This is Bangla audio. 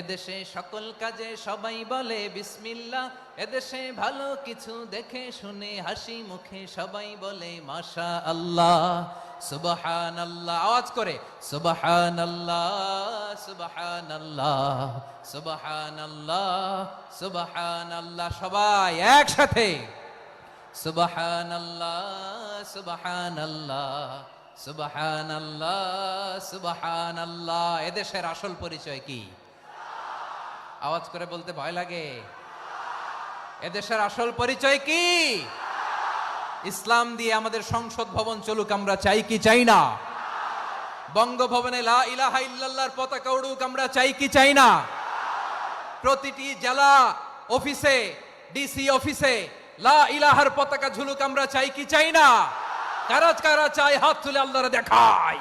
এদেশে সকল কাজে সবাই বলে বিসমিল্লাহ, এদেশে ভালো কিছু দেখে শুনে হাসি মুখে সবাই বলে মাশা আল্লাহ, সুবহানাল্লাহ। আওয়াজ করে সুবহানাল্লাহ, সুবহানাল্লাহ, সুবহানাল্লাহ, সুবহানাল্লাহ। সবাই একসাথে সুবহানাল্লাহ, সুবহানাল্লাহ, সুবহানাল্লাহ, সুবহানাল্লাহ। এদেশের আসল পরিচয় কি? আওয়াজ করে বলতে ভয় লাগে। এদেশের আসল পরিচয় কি? ইসলাম দিয়ে আমাদের সংসদ ভবন চলুক, আমরা চাই কি চাই না? বঙ্গভবনে লা ইলাহা ইল্লাল্লাহর পতাকা উড়ুক, আমরা চাই কি চাই না? প্রতিটি জেলা অফিসে, ডিসি অফিসে লা ইলাহার পতাকা ঝুলুক, আমরা চাই কি চাই না? কারা কারা চাই হাত তুলে আল্লাহরে দেখায়।